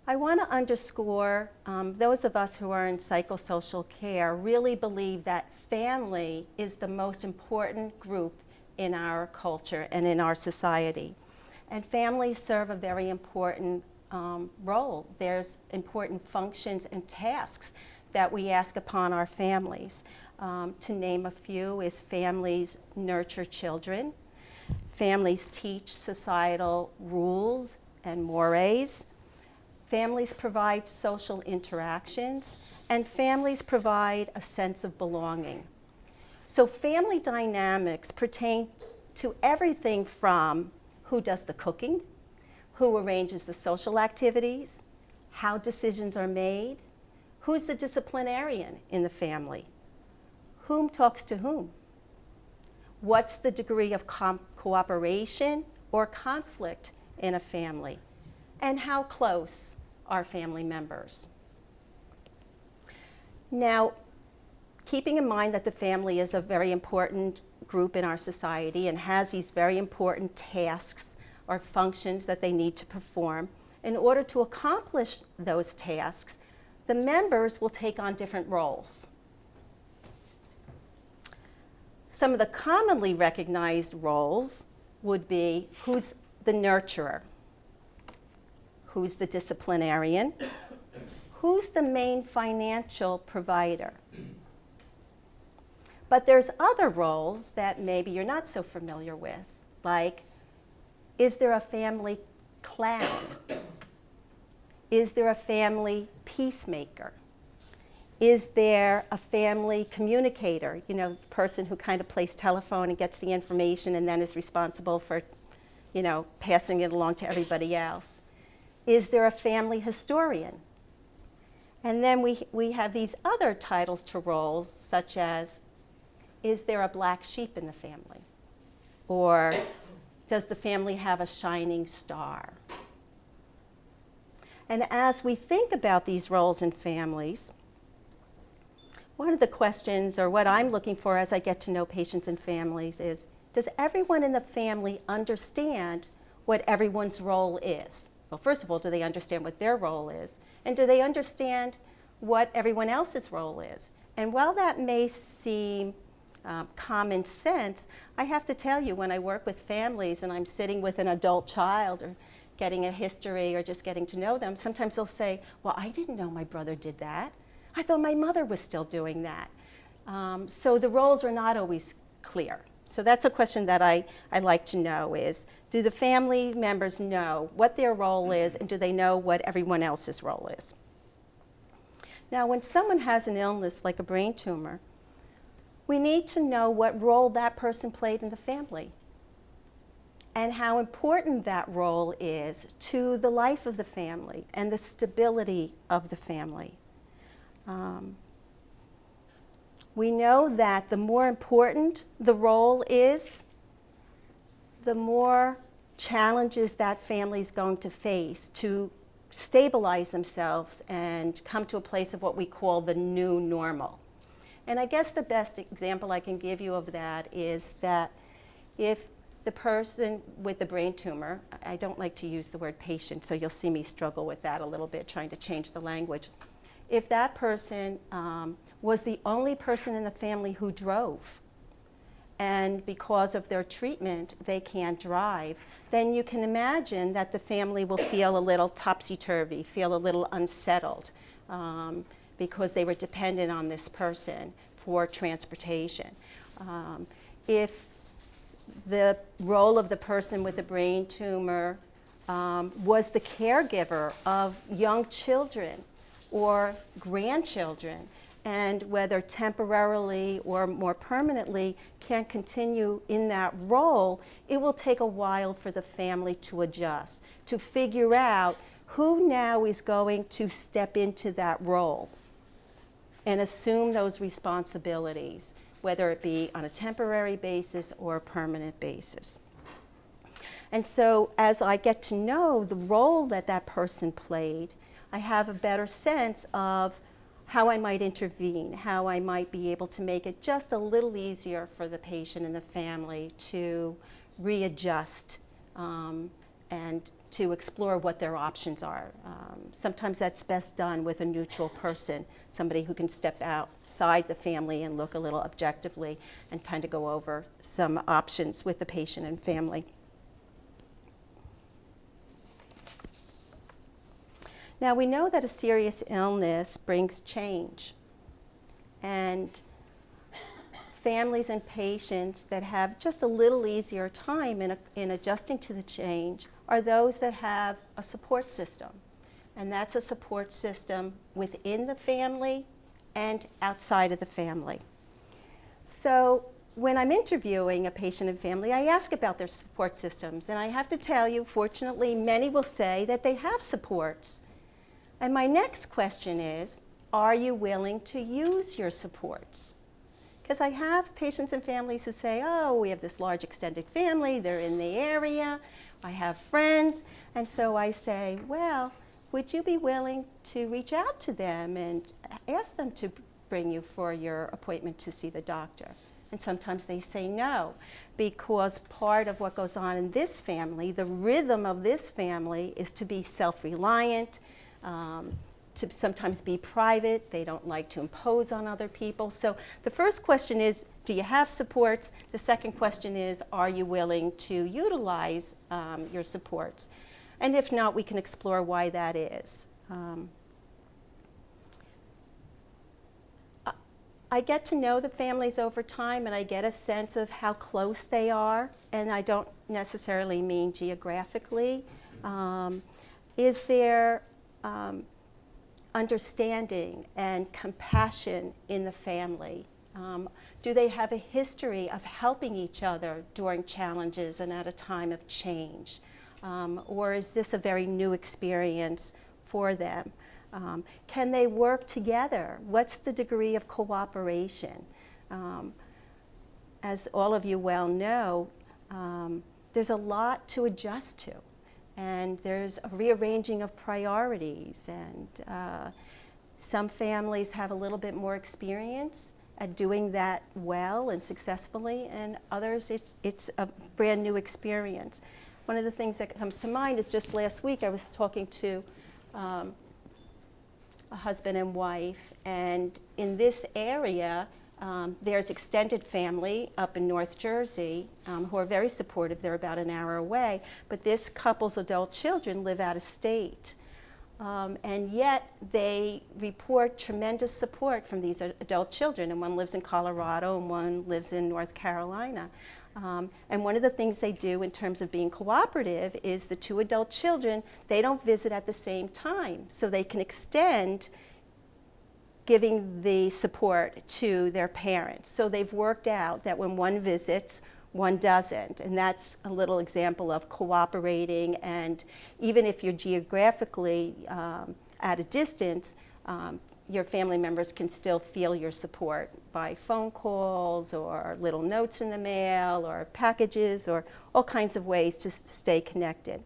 I want to underscore those of us who are in psychosocial care really believe that family is the most important group in our culture and in our society. And families serve a very important role. There's important functions and tasks that we ask upon our families. To name a few is families nurture children, families teach societal rules and mores, families provide social interactions, and families provide a sense of belonging. So family dynamics pertain to everything from who does the cooking, who arranges the social activities, how decisions are made, who's the disciplinarian in the family, whom talks to whom, what's the degree of cooperation or conflict in a family, and how close are family members. Now, keeping in mind that the family is a very important group in our society and has these very important tasks or functions that they need to perform, in order to accomplish those tasks, the members will take on different roles. Some of the commonly recognized roles would be who's the nurturer, who's the disciplinarian, who's the main financial provider. But there's other roles that maybe you're not so familiar with, like, is there a family clown? Is there a family peacemaker? Is there a family communicator? You know, the person who kind of plays telephone and gets the information and then is responsible for, you know, passing it along to everybody else. Is there a family historian? And then we have these other titles to roles, such as, is there a black sheep in the family? Or does the family have a shining star? And as we think about these roles in families, one of the questions, or what I'm looking for as I get to know patients and families, is, does everyone in the family understand what everyone's role is? Well, first of all, do they understand what their role is? And do they understand what everyone else's role is? And while that may seem common sense, I have to tell you, when I work with families and I'm sitting with an adult child or getting a history or just getting to know them, sometimes they'll say, well, I didn't know my brother did that. I thought my mother was still doing that. So the roles are not always clear. So that's a question that I like to know is, do the family members know what their role is, and do they know what everyone else's role is? Now, when someone has an illness like a brain tumor, we need to know what role that person played in the family and how important that role is to the life of the family and the stability of the family. We know that the more important the role is, the more challenges that family is going to face to stabilize themselves and come to a place of what we call the new normal. And I guess the best example I can give you of that is that if the person with the brain tumor, I don't like to use the word patient, so you'll see me struggle with that a little bit, trying to change the language. If that person was the only person in the family who drove, and because of their treatment they can't drive, then you can imagine that the family will feel a little topsy-turvy, feel a little unsettled, because they were dependent on this person for transportation. If the role of the person with the brain tumor was the caregiver of young children or grandchildren, and whether temporarily or more permanently can continue in that role, it will take a while for the family to adjust, to figure out who now is going to step into that role and assume those responsibilities, whether it be on a temporary basis or a permanent basis. And so as I get to know the role that that person played, I have a better sense of how I might intervene, how I might be able to make it just a little easier for the patient and the family to readjust and to explore what their options are. Sometimes that's best done with a neutral person, somebody who can step outside the family and look a little objectively and kind of go over some options with the patient and family. Now, we know that a serious illness brings change, and families and patients that have just a little easier time in adjusting to the change are those that have a support system. And that's a support system within the family and outside of the family. So when I'm interviewing a patient and family, I ask about their support systems. And I have to tell you, fortunately, many will say that they have supports. And my next question is, are you willing to use your supports? Because I have patients and families who say, oh, we have this large extended family, they're in the area, I have friends. And so I say, well, would you be willing to reach out to them and ask them to bring you for your appointment to see the doctor? And sometimes they say no, because part of what goes on in this family, the rhythm of this family, is to be self-reliant, to sometimes be private. They don't like to impose on other people. So the first question is, do you have supports? The second question is, are you willing to utilize your supports? And if not, we can explore why that is. I get to know the families over time, and I get a sense of how close they are, and I don't necessarily mean geographically. Is there understanding and compassion in the family? Do they have a history of helping each other during challenges and at a time of change? Or is this a very new experience for them? Can they work together? What's the degree of cooperation? As all of you well know, there's a lot to adjust to. And there's a rearranging of priorities, and some families have a little bit more experience at doing that well and successfully, and others it's a brand new experience. One of the things that comes to mind is just last week I was talking to a husband and wife, and in this area there's extended family up in North Jersey who are very supportive. They're about an hour away, but this couple's adult children live out of state. And yet they report tremendous support from these adult children, and one lives in Colorado and one lives in North Carolina. And one of the things they do in terms of being cooperative is the two adult children, they don't visit at the same time, so they can extend giving the support to their parents. So they've worked out that when one visits, one doesn't. And that's a little example of cooperating, and even if you're geographically at a distance, your family members can still feel your support by phone calls or little notes in the mail or packages or all kinds of ways to stay connected.